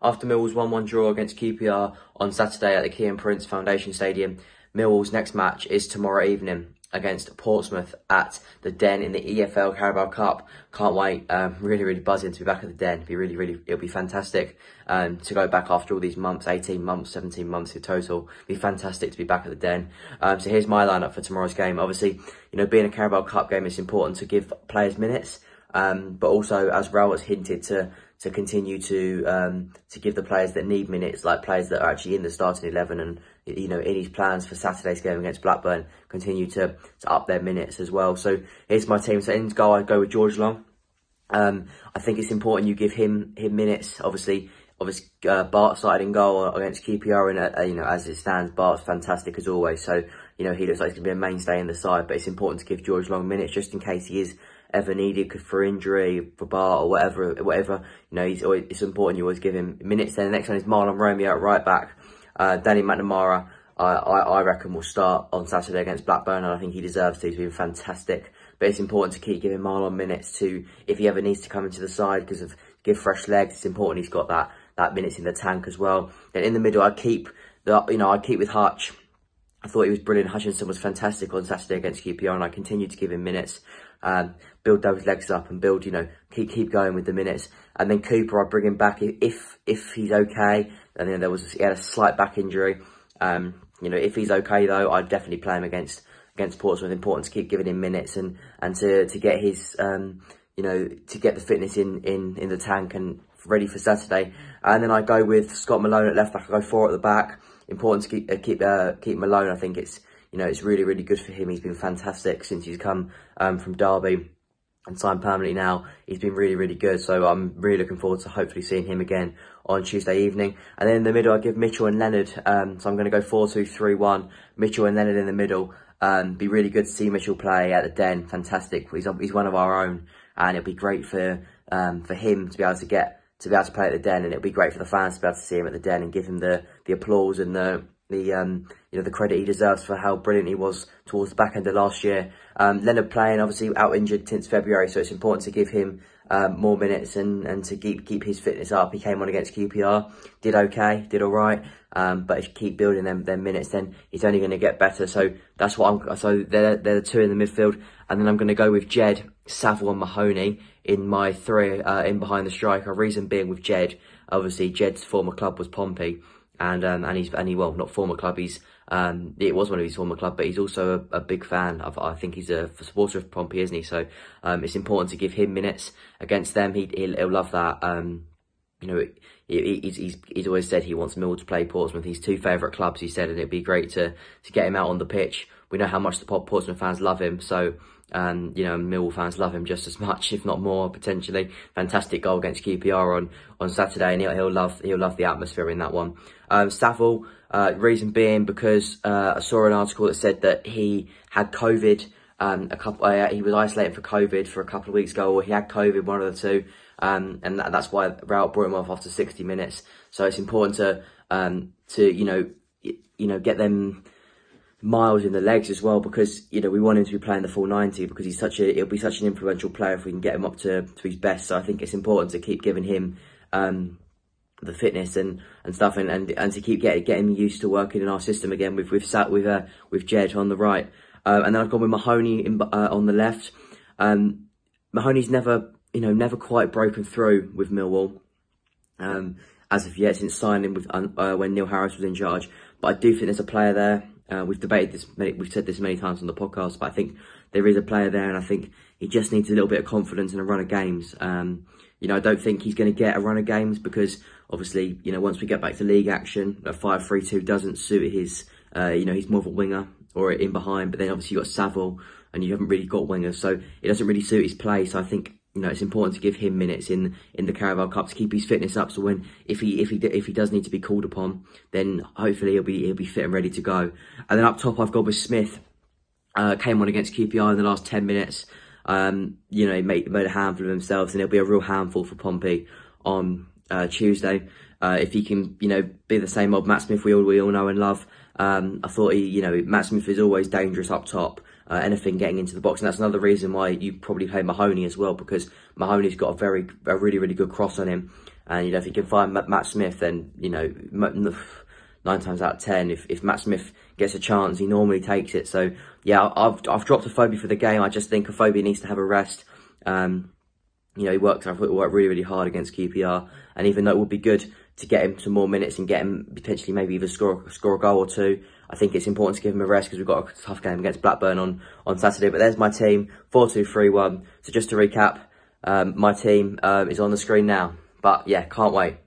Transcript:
After Millwall's 1-1 draw against QPR on Saturday at the Kian Prince Foundation Stadium, Millwall's next match is tomorrow evening against Portsmouth at the Den in the EFL Carabao Cup. Can't wait. Really buzzing to be back at the Den. It'll be fantastic to go back after all these months, 18 months, 17 months in total. It'll be fantastic to be back at the Den. So here's my lineup for tomorrow's game. Obviously, being a Carabao Cup game, it's important to give players minutes, but also, as Raul has hinted, to continue to give the players that need minutes, like players that are actually in the starting 11 and, in his plans for Saturday's game against Blackburn, continue to up their minutes as well. So here's my team. So in goal, I'd go with George Long. I think it's important you give him minutes. Obviously, Bart started in goal against QPR, and as it stands, Bart's fantastic as always. So he looks like he's going to be a mainstay in the side. But it's important to give George Long minutes just in case he is ever needed for injury, for Bart or whatever. It's important you always give him minutes. Then the next one is Marlon Romeo at right back. Danny McNamara, I reckon, will start on Saturday against Blackburn, and I think he deserves to. He's been fantastic. But it's important to keep giving Marlon minutes to, if he ever needs to come into the side because of give fresh legs. It's important he's got that minutes in the tank as well. Then in the middle, I'd keep with Hutch. I thought he was brilliant. Hutchinson was fantastic on Saturday against QPR, and I continue to give him minutes. Build those legs up and build, keep going with the minutes. And then Cooper, I'd bring him back if he's okay. And then he had a slight back injury. If he's okay though, I'd definitely play him against Portsmouth. Important to keep giving him minutes and to get his to get the fitness in the tank and ready for Saturday. And then I go with Scott Malone at left back. I go 4 at the back. Important to keep Malone. I think it's really good for him. He's been fantastic since he's come from Derby and signed permanently now. He's been really good. So I'm really looking forward to hopefully seeing him again on Tuesday evening. And then in the middle, I give Mitchell and Leonard. So I'm going to go 4-2-3-1. Mitchell and Leonard in the middle. Be really good to see Mitchell play at the Den. Fantastic. He's one of our own, and it'll be great for him to be able to play at the Den, and it'll be great for the fans to be able to see him at the Den and give him the applause and the credit he deserves for how brilliant he was towards the back end of last year. Leonard playing, obviously out injured since February, so it's important to give him more minutes and to keep his fitness up. He came on against QPR, did okay, did all right, but if you keep building them minutes, then he's only going to get better. So that's what so they're the 2 in the midfield, and then I'm going to go with Jed, Saville and Mahoney in my 3 in behind the striker. Reason being with Jed, obviously Jed's former club was Pompey. And well, not former club, it was one of his former club, but he's also a big fan. I think he's a supporter of Pompey, isn't he? So it's important to give him minutes against them. He'll love that. He's always said he wants Millwall to play Portsmouth. His 2 favourite clubs, he said, and it'd be great to get him out on the pitch. We know how much the Portsmouth fans love him, so Millwall fans love him just as much, if not more, potentially. Fantastic goal against QPR on Saturday, and he'll love the atmosphere in that one. Saville, reason being because I saw an article that said that he had COVID. He was isolated for COVID for a couple of weeks ago, or he had COVID, one of the 2, and that's why Raul brought him off after 60 minutes. So it's important to get them miles in the legs as well, because we want him to be playing the full 90, because he'll be such an influential player if we can get him up to his best. So I think it's important to keep giving him the fitness and stuff, and to keep getting him used to working in our system again with Jed on the right. And then I've gone with Mahoney on the left. Mahoney's never quite broken through with Millwall as of yet, since signing with when Neil Harris was in charge. But I do think there's a player there. We've debated this, we've said this many times on the podcast, but I think there is a player there, and I think he just needs a little bit of confidence and a run of games. I don't think he's going to get a run of games because obviously, once we get back to league action, a 5-3-2 doesn't suit his, he's more of a winger or in behind, but then obviously you've got Saville and you haven't really got wingers, so it doesn't really suit his play. So I think, it's important to give him minutes in the Carabao Cup to keep his fitness up. So when if he does need to be called upon, then hopefully he'll be fit and ready to go. And then up top, I've gone with Smith. Came on against QPR in the last 10 minutes. He made a handful of himself, and he'll be a real handful for Pompey on Tuesday. If he can, be the same old Matt Smith we all know and love. I thought Matt Smith is always dangerous up top. Anything getting into the box, and that's another reason why you probably play Mahoney as well, because Mahoney's got a really good cross on him. And, you know, if you can find Matt Smith, then, you know, 9 times out of 10, if Matt Smith gets a chance, he normally takes it. So, yeah, I've dropped Afobe for the game. I just think Afobe needs to have a rest. You know, he worked really, really hard against QPR. And even though it would be good to get him some more minutes and get him potentially maybe either score a goal or two, I think it's important to give him a rest because we've got a tough game against Blackburn on Saturday. But there's my team, 4-2-3-1. So just to recap, my team is on the screen now. But yeah, can't wait.